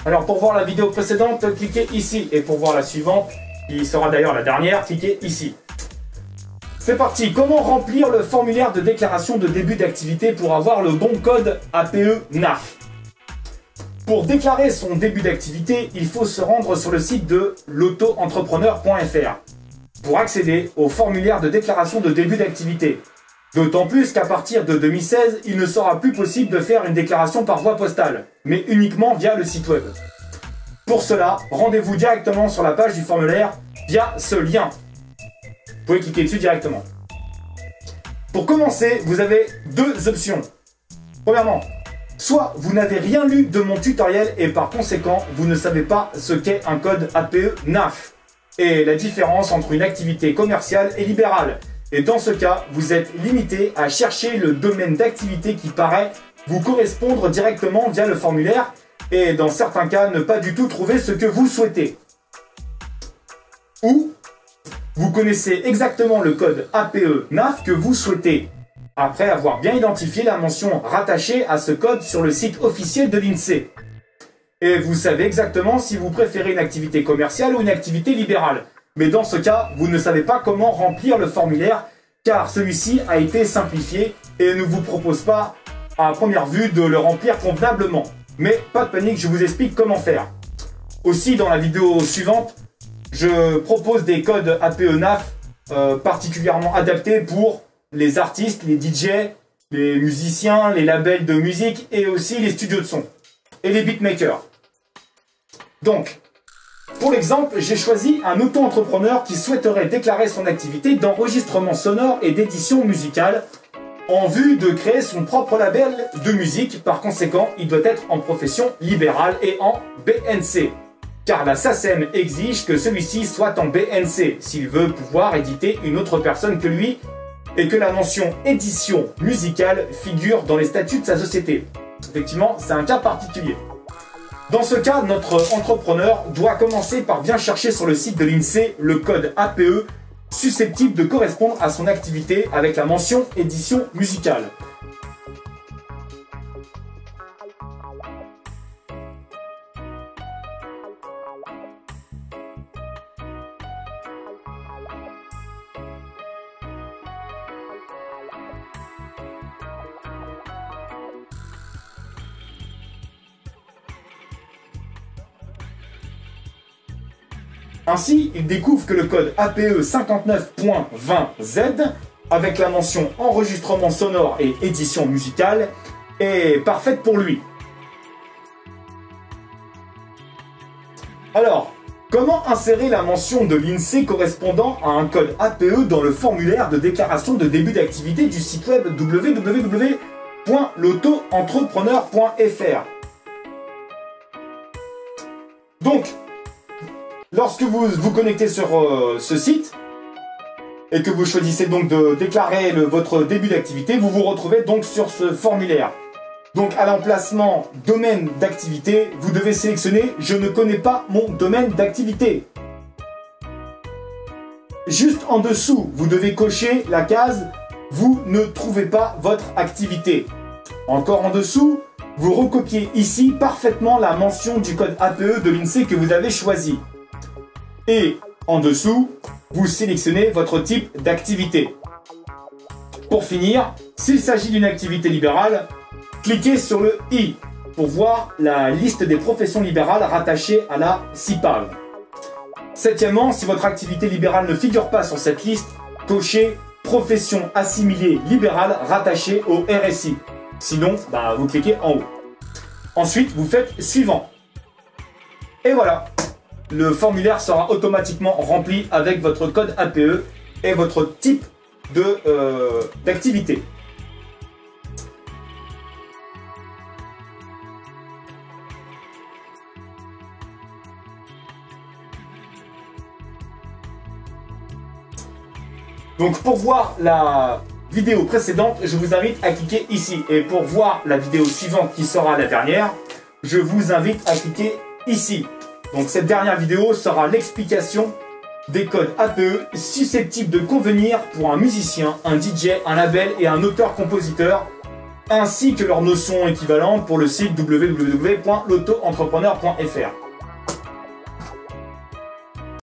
Alors pour voir la vidéo précédente, cliquez ici. Et pour voir la suivante, qui sera d'ailleurs la dernière, cliquez ici. C'est parti. Comment remplir le formulaire de déclaration de début d'activité pour avoir le bon code APE NAF? Pour déclarer son début d'activité, il faut se rendre sur le site de l'auto-entrepreneur.fr pour accéder au formulaire de déclaration de début d'activité. D'autant plus qu'à partir de 2016, il ne sera plus possible de faire une déclaration par voie postale, mais uniquement via le site web. Pour cela, rendez-vous directement sur la page du formulaire via ce lien. Vous pouvez cliquer dessus directement. Pour commencer, vous avez deux options. Premièrement, soit vous n'avez rien lu de mon tutoriel et par conséquent, vous ne savez pas ce qu'est un code APE NAF et la différence entre une activité commerciale et libérale. Et dans ce cas, vous êtes limité à chercher le domaine d'activité qui paraît vous correspondre directement via le formulaire et dans certains cas, ne pas du tout trouver ce que vous souhaitez. Ou vous connaissez exactement le code APE NAF que vous souhaitez, après avoir bien identifié la mention rattachée à ce code sur le site officiel de l'INSEE. Et vous savez exactement si vous préférez une activité commerciale ou une activité libérale. Mais dans ce cas, vous ne savez pas comment remplir le formulaire, car celui-ci a été simplifié et ne vous propose pas, à première vue, de le remplir convenablement. Mais pas de panique, je vous explique comment faire. Aussi, dans la vidéo suivante, je propose des codes APE NAF particulièrement adaptés pour les artistes, les DJ, les musiciens, les labels de musique et aussi les studios de son et les beatmakers. Donc, pour l'exemple, j'ai choisi un auto-entrepreneur qui souhaiterait déclarer son activité d'enregistrement sonore et d'édition musicale en vue de créer son propre label de musique. Par conséquent, il doit être en profession libérale et en BNC. Car la SACEM exige que celui-ci soit en BNC s'il veut pouvoir éditer une autre personne que lui et que la mention édition musicale figure dans les statuts de sa société. Effectivement, c'est un cas particulier. Dans ce cas, notre entrepreneur doit commencer par bien chercher sur le site de l'INSEE le code APE susceptible de correspondre à son activité avec la mention édition musicale. Ainsi, il découvre que le code APE 59.20Z, avec la mention enregistrement sonore et édition musicale, est parfaite pour lui. Alors, comment insérer la mention de l'INSEE correspondant à un code APE dans le formulaire de déclaration de début d'activité du site web www.l'auto-entrepreneur.fr? Donc, lorsque vous vous connectez sur ce site et que vous choisissez donc de déclarer votre début d'activité, vous vous retrouvez donc sur ce formulaire. Donc à l'emplacement domaine d'activité, vous devez sélectionner « Je ne connais pas mon domaine d'activité ». Juste en dessous, vous devez cocher la case « Vous ne trouvez pas votre activité ». Encore en dessous, vous recopiez ici parfaitement la mention du code APE de l'INSEE que vous avez choisi. Et en dessous, vous sélectionnez votre type d'activité. Pour finir, s'il s'agit d'une activité libérale, cliquez sur le i pour voir la liste des professions libérales rattachées à la CIPAV. Septièmement, si votre activité libérale ne figure pas sur cette liste, cochez profession assimilée libérale rattachée au RSI. Sinon, vous cliquez en haut. Ensuite, vous faites suivant. Et voilà. Le formulaire sera automatiquement rempli avec votre code APE et votre type d'activité. Donc pour voir la vidéo précédente, je vous invite à cliquer ici. Et pour voir la vidéo suivante qui sera la dernière, je vous invite à cliquer ici. Donc cette dernière vidéo sera l'explication des codes APE susceptibles de convenir pour un musicien, un DJ, un label et un auteur-compositeur ainsi que leurs notions équivalentes pour le site www.l'auto-entrepreneur.fr.